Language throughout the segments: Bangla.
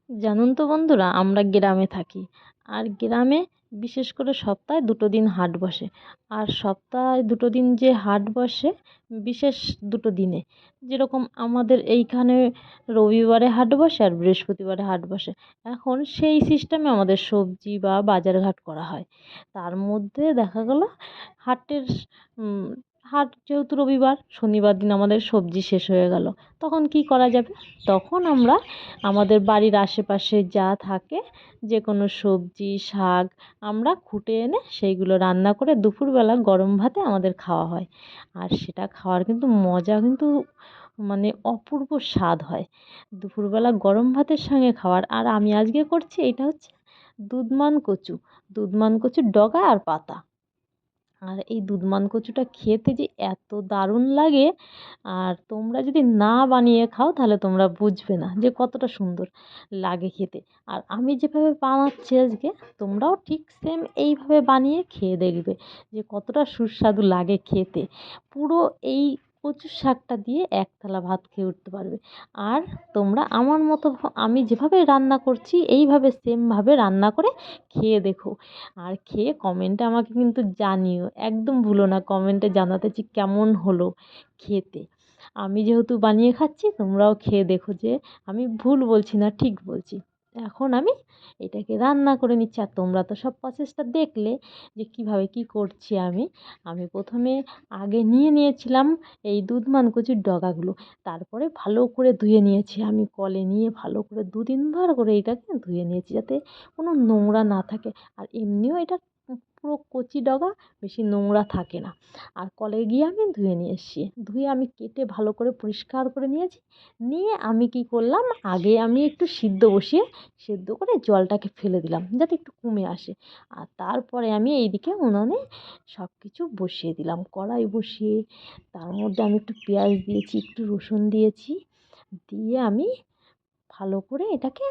জানুন তো বন্ধুরা, আমরা গ্রামে থাকি। আর গ্রামে বিশেষ করে সপ্তাহে 2 দিন হাট বসে। আর সপ্তাহে 2 দিন যে হাট বসে, বিশেষ 2 দিনে, যেরকম আমাদের এইখানে রবিবারে হাট বসে আর বৃহস্পতিবারে হাট বসে। এখন সেই সিস্টেমে আমাদের সবজি বা বাজারঘাট করা হয়। তার মধ্যে দেখা গেল হাটের উম, হাট যেহেতু রবিবার, শনিবার দিন আমাদের সবজি শেষ হয়ে গেল, তখন কি করা যাবে? তখন আমরা আমাদের বাড়ির আশেপাশে যা থাকে, যে কোনো সবজি শাক আমরা কুটে এনে সেইগুলো রান্না করে দুপুরবেলা গরম ভাতে আমাদের খাওয়া হয়। আর সেটা খাওয়ার কিন্তু মজা কিন্তু মানে অপূর্ব স্বাদ হয় দুপুরবেলা গরম ভাতের সঙ্গে খাওয়ার। আর আমি আজকে করছি, এটা হচ্ছে দুধমান কচু, দুধমান কচুর ডগা আর পাতা। আর এই দুধমান কচুটা খেতে যে এত দারুণ লাগে, আর তোমরা যদি না বানিয়ে খাও তাহলে তোমরা বুঝবে না যে কতটা সুন্দর লাগে খেতে। আর আমি যেভাবে বানাচ্ছি আজকে, তোমরাও ঠিক সেম এইভাবে বানিয়ে খেয়ে দেখবে যে কতটা সুস্বাদু লাগে খেতে। পুরো এই কচুর শাকটা দিয়ে এক থালা ভাত খেয়ে উঠতে পারবে। আর তোমরা আমার মতো আমি যেভাবে রান্না করছি এইভাবে সেমভাবে রান্না করে খেয়ে দেখো। আর খেয়ে কমেন্টে আমাকে কিন্তু জানিও, একদম ভুলো না কমেন্টে জানাতে যে কেমন হলো খেতে। আমি যেহেতু বানিয়ে খাচ্ছি, তোমরাও খেয়ে দেখো যে আমি ভুল বলছি না, ঠিক বলছি। এখন আমি এটাকে রান্না করে নিচ্ছি। আর তোমরা তো সব প্রসেসটা দেখলে যে কিভাবে কি করছি আমি। আমি প্রথমে আগে নিয়ে নিয়েছিলাম এই দুধমান কচুর ডগাগুলো, তারপরে ভালো করে ধুয়ে নিয়েছি। আমি কলে নিয়ে ভালো করে 2-3 বার করে এটাকে ধুয়ে নিয়েছি, যাতে কোনো নোংরা না থাকে। আর এমনিও এটা পুরো কচি ডগা, বেশি নোংরা থাকে না। আর কলে গিয়ে আমি ধুয়ে নিয়ে এসেছি, ধুয়ে আমি কেটে ভালো করে পরিষ্কার করে নিয়েছি। নিয়ে আমি কি করলাম, আগে আমি একটু সিদ্ধ বসিয়ে সেদ্ধ করে জলটাকে ফেলে দিলাম যাতে একটু কমে আসে। আর তারপরে আমি এইদিকে উনুনে সব কিছু বসিয়ে দিলাম, কড়াই বসিয়ে তার মধ্যে আমি একটু পেঁয়াজ দিয়েছি, একটু রসুন দিয়েছি, দিয়ে আমি ভালো করে এটাকে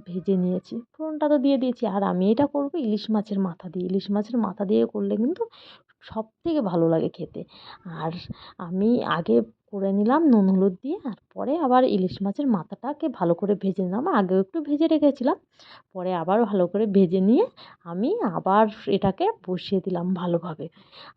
ভেজে নিয়েছি। ফোড়নটা তো দিয়ে দিয়েছি। আর আমি এটা করব ইলিশ মাছের মাথা দিয়ে, ইলিশ মাছের মাথা দিয়ে করলে কিন্তু সবথেকে ভালো লাগে খেতে। আর আমি আগে করে নিলাম নুন হলুদ দিয়ে, আর পরে আবার ইলিশ মাছের মাথাটাকে ভালো করে ভেজে নিলাম। আগেও একটু ভেজে রেখেছিলাম, পরে আবার ভালো করে ভেজে নিয়ে আমি আবার এটাকে বসিয়ে দিলাম ভালোভাবে।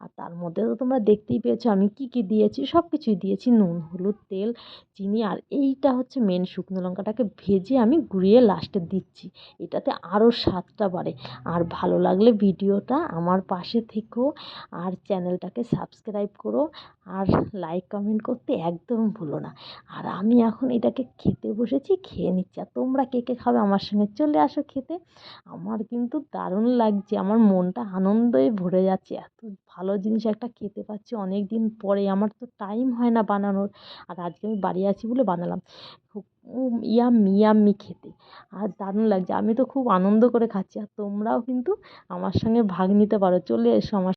আর তার মধ্যে তো তোমরা দেখতেই পেয়েছো আমি কী কী দিয়েছি, সব কিছুই দিয়েছি, নুন হলুদ তেল চিনি। আর এইটা হচ্ছে মেন, শুকনো লঙ্কাটাকে ভেজে আমি গুঁড়িয়ে লাস্টে দিচ্ছি, এটাতে আরও স্বাদটা বাড়ে। আর ভালো লাগলে ভিডিওটা আমার পাশে থেকো, আর চ্যানেলটাকে সাবস্ক্রাইব করো, আর লাইক কমেন্ট করতে একদম ভুলো না। আর আমি এখন এটাকে খেতে বসেছি, খেয়ে নিচ্ছি। আর তোমরা কে কে খাবে আমার সঙ্গে চলে আসো খেতে। আমার কিন্তু দারুণ লাগছে, আমার মনটা আনন্দে ভরে যাচ্ছে, এত ভালো জিনিস একটা খেতে পাচ্ছি অনেক দিন পরে। আমার তো টাইম হয় না বানানোর, আর আজকে আমি বাড়ি আছি বলে বানালাম। খুব ইয়াম্মি ইয়াম্মি খেতে, আর দারুণ লাগছে। আমি তো খুব আনন্দ করে খাচ্ছি। আর তোমরাও কিন্তু আমার সঙ্গে ভাগ নিতে পারো, চলে এসো আমার